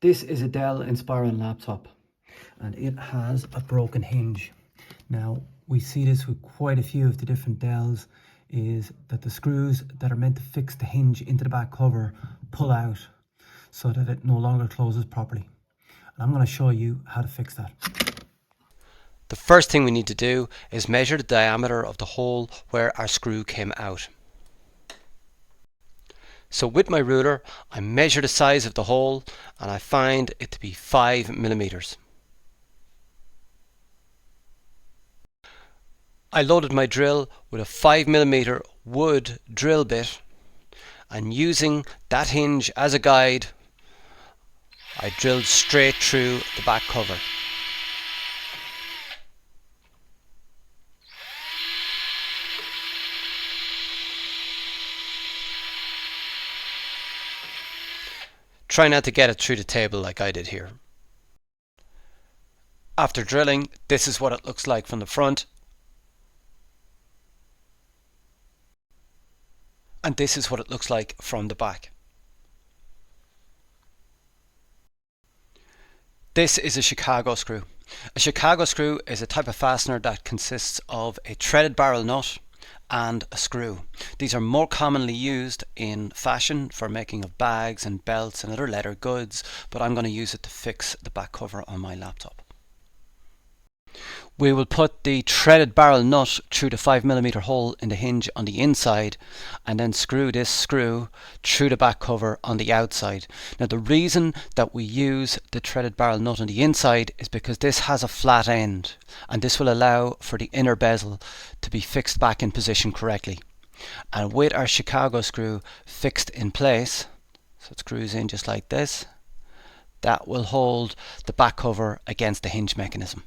This is a Dell Inspiron laptop and it has a broken hinge. Now we see this with quite a few of the different Dells, is that the screws that are meant to fix the hinge into the back cover pull out so that it no longer closes properly. And I'm going to show you how to fix that. The first thing we need to do is measure the diameter of the hole where our screw came out. So with my ruler, I measure the size of the hole and I find it to be 5 millimeters. I loaded my drill with a 5 millimeter wood drill bit, and using that hinge as a guide, I drilled straight through the back cover. Try not to get it through the table like I did here. After drilling, this is what it looks like from the front. And this is what it looks like from the back. This is a Chicago screw. A Chicago screw is a type of fastener that consists of a threaded barrel nut and a screw. These are more commonly used in fashion for making of bags and belts and other leather goods, but I'm going to use it to fix the back cover on my laptop. We will put the threaded barrel nut through the 5 millimeter hole in the hinge on the inside and then screw this screw through the back cover on the outside. Now the reason that we use the threaded barrel nut on the inside is because this has a flat end and this will allow for the inner bezel to be fixed back in position correctly. And with our Chicago screw fixed in place, so it screws in just like this, that will hold the back cover against the hinge mechanism.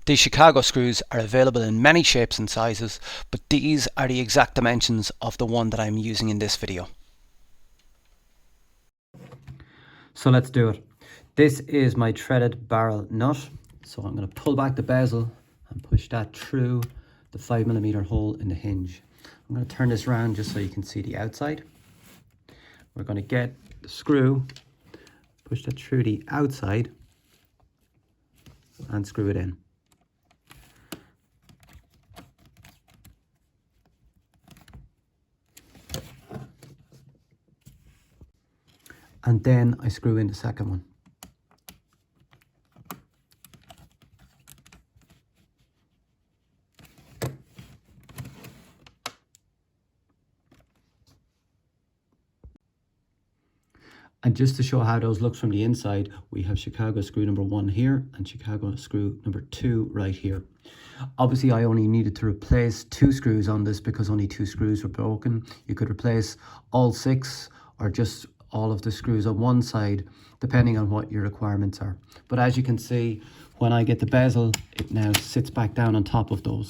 These Chicago screws are available in many shapes and sizes, but these are the exact dimensions of the one that I'm using in this video. So let's do it. This is my threaded barrel nut. So I'm going to pull back the bezel and push that through the 5 millimeter hole in the hinge. I'm going to turn this around just so you can see the outside. We're going to get the screw, push that through the outside and screw it in. And then I screw in the second one. And just to show how those looks from the inside, we have Chicago screw number 1 here and Chicago screw number 2 right here. Obviously I only needed to replace 2 screws on this because only 2 screws were broken. You could replace all 6 or just all of the screws on one side, depending on what your requirements are. But as you can see, when I get the bezel, it now sits back down on top of those.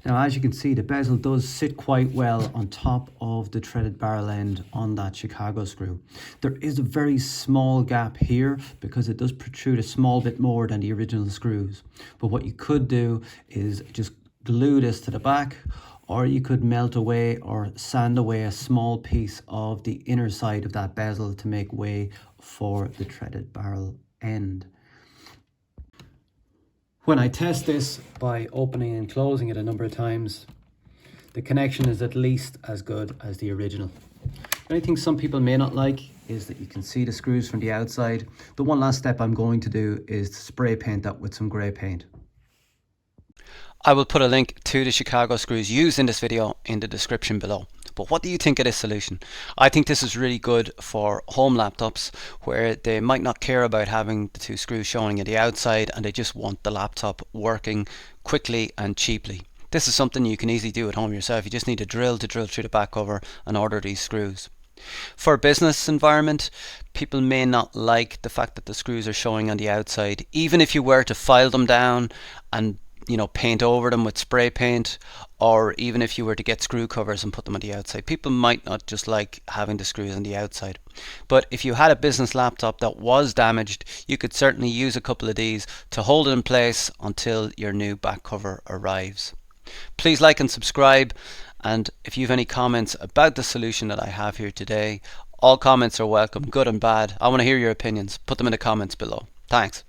Now, as you can see, the bezel does sit quite well on top of the threaded barrel end on that Chicago screw. There is a very small gap here because it does protrude a small bit more than the original screws. But what you could do is just glue this to the back, or you could melt away or sand away a small piece of the inner side of that bezel to make way for the threaded barrel end. When I test this by opening and closing it a number of times, the connection is at least as good as the original. The only thing some people may not like is that you can see the screws from the outside. The one last step I'm going to do is to spray paint that with some grey paint. I will put a link to the Chicago screws used in this video in the description below. But what do you think of this solution? I think this is really good for home laptops where they might not care about having the 2 screws showing at the outside and they just want the laptop working quickly and cheaply. This is something you can easily do at home yourself. You just need a drill to drill through the back cover and order these screws. For a business environment, people may not like the fact that the screws are showing on the outside. Even if you were to file them down and paint over them with spray paint, or even if you were to get screw covers and put them on the outside, people might not just like having the screws on the outside. But if you had a business laptop that was damaged, you could certainly use a couple of these to hold it in place until your new back cover arrives. Please like and subscribe, And if you have any comments about the solution that I have here today, all comments are welcome, good and bad. I want to hear your opinions. Put them in the comments below. Thanks.